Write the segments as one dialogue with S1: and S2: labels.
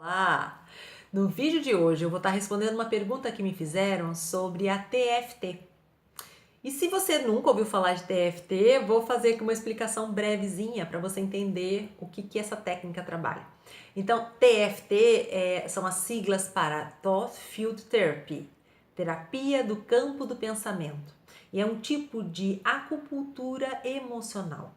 S1: Olá! No vídeo de hoje eu vou estar respondendo uma pergunta que me fizeram sobre a TFT. E se você nunca ouviu falar de TFT, eu vou fazer aqui uma explicação brevezinha para você entender o que essa técnica trabalha. Então, TFT são as siglas para Thought Field Therapy, terapia do campo do pensamento. E é um tipo de acupuntura emocional.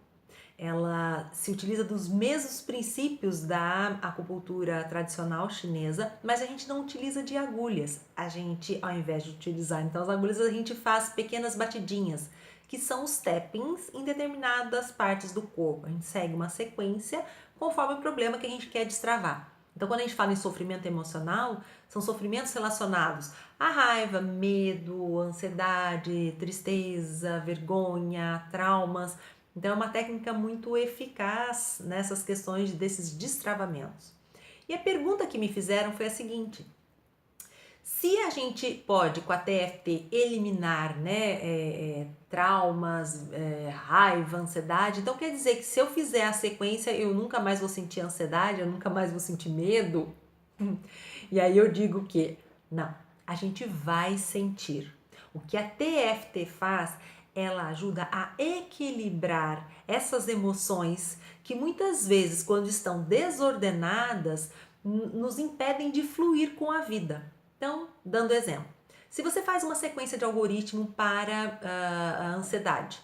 S1: Ela se utiliza dos mesmos princípios da acupuntura tradicional chinesa, mas a gente não utiliza de agulhas. A gente, ao invés de utilizar então as agulhas, a gente faz pequenas batidinhas, que são os tappings em determinadas partes do corpo. A gente segue uma sequência conforme o problema que a gente quer destravar. Então, quando a gente fala em sofrimento emocional, são sofrimentos relacionados à raiva, medo, ansiedade, tristeza, vergonha, traumas. Então, é uma técnica muito eficaz nessas questões desses destravamentos. E a pergunta que me fizeram foi a seguinte: se a gente pode, com a TFT, eliminar traumas, raiva, ansiedade, então quer dizer que se eu fizer a sequência, eu nunca mais vou sentir ansiedade, eu nunca mais vou sentir medo? E aí eu digo que não, a gente vai sentir. O que a TFT faz, ela ajuda a equilibrar essas emoções que muitas vezes, quando estão desordenadas, nos impedem de fluir com a vida. Então, dando exemplo, se você faz uma sequência de algoritmo para a ansiedade,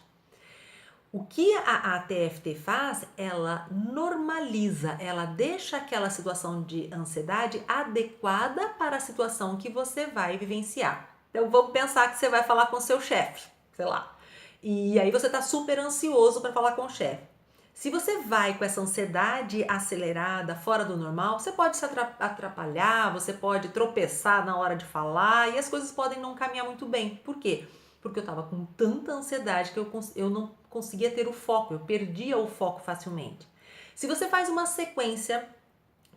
S1: o que a TFT faz, ela normaliza, ela deixa aquela situação de ansiedade adequada para a situação que você vai vivenciar. Então vamos pensar que você vai falar com o seu chefe, sei lá. E aí você está super ansioso para falar com o chefe. Se você vai com essa ansiedade acelerada, fora do normal, você pode se atrapalhar, você pode tropeçar na hora de falar e as coisas podem não caminhar muito bem. Por quê? Porque eu estava com tanta ansiedade que eu não conseguia ter o foco, eu perdia o foco facilmente. Se você faz uma sequência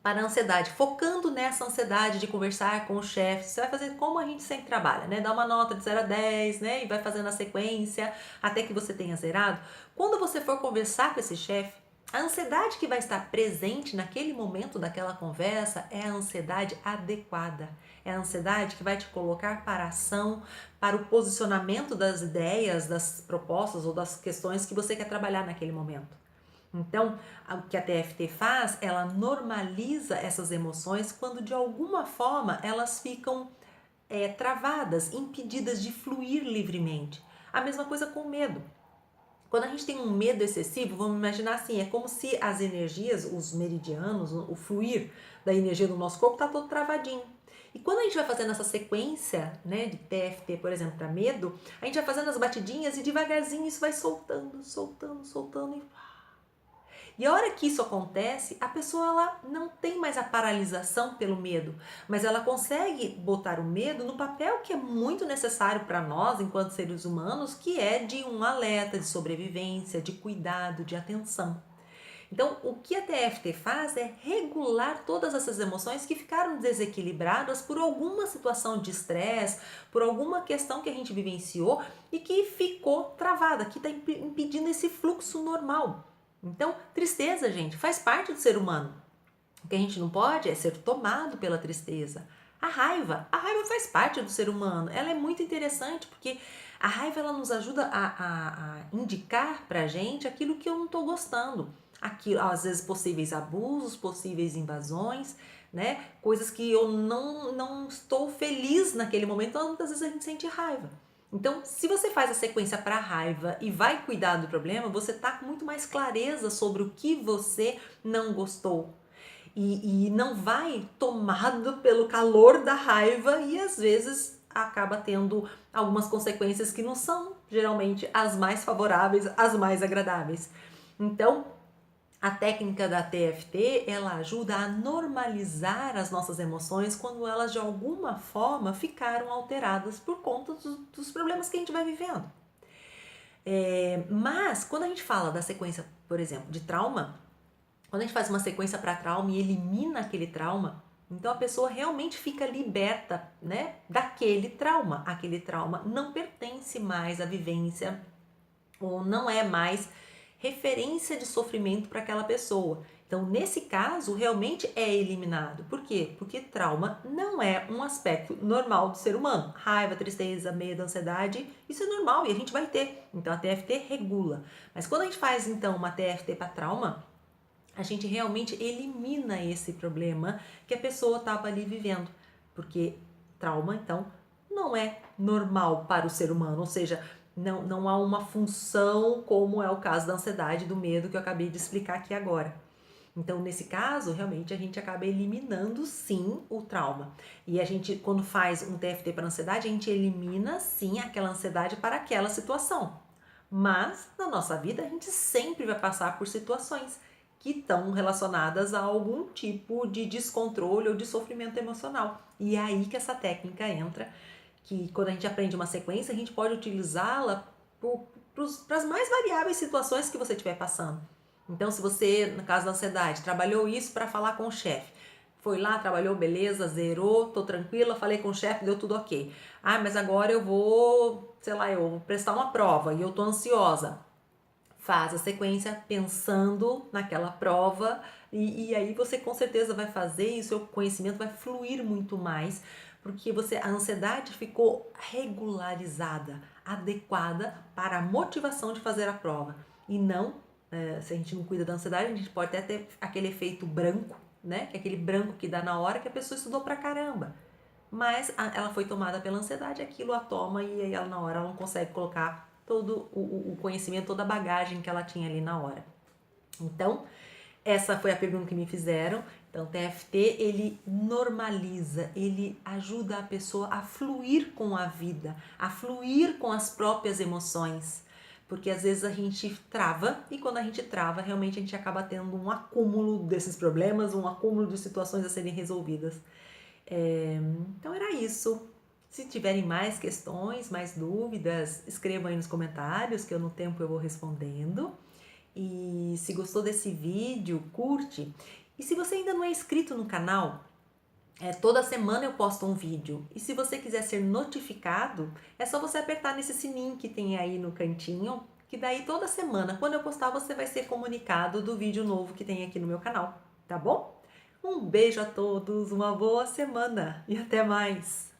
S1: para a ansiedade, focando nessa ansiedade de conversar com o chefe, você vai fazer como a gente sempre trabalha, né? Dá uma nota de 0 a 10, né? E vai fazendo a sequência até que você tenha zerado. Quando você for conversar com esse chefe, a ansiedade que vai estar presente naquele momento daquela conversa é a ansiedade adequada. É a ansiedade que vai te colocar para a ação, para o posicionamento das ideias, das propostas ou das questões que você quer trabalhar naquele momento. Então, o que a TFT faz, ela normaliza essas emoções quando de alguma forma elas ficam travadas, impedidas de fluir livremente. A mesma coisa com o medo. Quando a gente tem um medo excessivo, vamos imaginar assim, é como se as energias, os meridianos, o fluir da energia do nosso corpo está todo travadinho. E quando a gente vai fazendo essa sequência, né, de TFT, por exemplo, para medo, a gente vai fazendo as batidinhas e devagarzinho isso vai soltando, soltando, soltando e a hora que isso acontece, a pessoa ela não tem mais a paralisação pelo medo, mas ela consegue botar o medo no papel que é muito necessário para nós, enquanto seres humanos, que é de um alerta, de sobrevivência, de cuidado, de atenção. Então, o que a TFT faz é regular todas essas emoções que ficaram desequilibradas por alguma situação de estresse, por alguma questão que a gente vivenciou e que ficou travada, que está impedindo esse fluxo normal. Então, tristeza, gente, faz parte do ser humano. O que a gente não pode é ser tomado pela tristeza. A raiva faz parte do ser humano. Ela é muito interessante porque a raiva ela nos ajuda a indicar pra gente aquilo que eu não estou gostando. Aquilo, às vezes, possíveis abusos, possíveis invasões, né? Coisas que eu não estou feliz naquele momento. Então, muitas vezes a gente sente raiva. Então, se você faz a sequência para raiva e vai cuidar do problema, você tá com muito mais clareza sobre o que você não gostou. E não vai tomado pelo calor da raiva e às vezes acaba tendo algumas consequências que não são geralmente as mais favoráveis, as mais agradáveis. Então, a técnica da TFT, ela ajuda a normalizar as nossas emoções quando elas de alguma forma ficaram alteradas por conta dos problemas que a gente vai vivendo. Mas quando a gente fala da sequência, por exemplo, de trauma, quando a gente faz uma sequência para trauma e elimina aquele trauma, então a pessoa realmente fica liberta, né, daquele trauma. Aquele trauma não pertence mais à vivência ou não é mais referência de sofrimento para aquela pessoa. Então, nesse caso, realmente é eliminado. Por quê? Porque trauma não é um aspecto normal do ser humano. Raiva, tristeza, medo, ansiedade, isso é normal e a gente vai ter. Então, a TFT regula. Mas quando a gente faz, então, uma TFT para trauma, a gente realmente elimina esse problema que a pessoa estava ali vivendo. Porque trauma, então, não é normal para o ser humano, ou seja, não há uma função como é o caso da ansiedade, do medo que eu acabei de explicar aqui agora. Então, nesse caso, realmente a gente acaba eliminando sim o trauma. E a gente, quando faz um TFT para ansiedade, a gente elimina sim aquela ansiedade para aquela situação. Mas na nossa vida a gente sempre vai passar por situações que estão relacionadas a algum tipo de descontrole ou de sofrimento emocional. E é aí que essa técnica entra, que quando a gente aprende uma sequência, a gente pode utilizá-la para as mais variáveis situações que você estiver passando. Então, se você, no caso da ansiedade, trabalhou isso para falar com o chefe, foi lá, trabalhou, beleza, zerou, tô tranquila, falei com o chefe, deu tudo ok. Ah, mas agora eu vou, sei lá, eu vou prestar uma prova e eu tô ansiosa. Faz a sequência pensando naquela prova e aí você com certeza vai fazer e o seu conhecimento vai fluir muito mais, porque a ansiedade ficou regularizada, adequada para a motivação de fazer a prova. E não, se a gente não cuida da ansiedade, a gente pode até ter aquele efeito branco, né? Que é aquele branco que dá na hora que a pessoa estudou pra caramba. Mas ela foi tomada pela ansiedade, aquilo a toma e aí ela na hora ela não consegue colocar todo o conhecimento, toda a bagagem que ela tinha ali na hora. Então, essa foi a pergunta que me fizeram. Então, TFT, ele normaliza, ele ajuda a pessoa a fluir com a vida, a fluir com as próprias emoções. Porque às vezes a gente trava e quando a gente trava, realmente a gente acaba tendo um acúmulo desses problemas, um acúmulo de situações a serem resolvidas. Então era isso. Se tiverem mais questões, mais dúvidas, escrevam aí nos comentários que eu no tempo eu vou respondendo. E se gostou desse vídeo, curte. E se você ainda não é inscrito no canal, toda semana eu posto um vídeo. E se você quiser ser notificado, é só você apertar nesse sininho que tem aí no cantinho, que daí toda semana, quando eu postar, você vai ser comunicado do vídeo novo que tem aqui no meu canal, tá bom? Um beijo a todos, uma boa semana e até mais!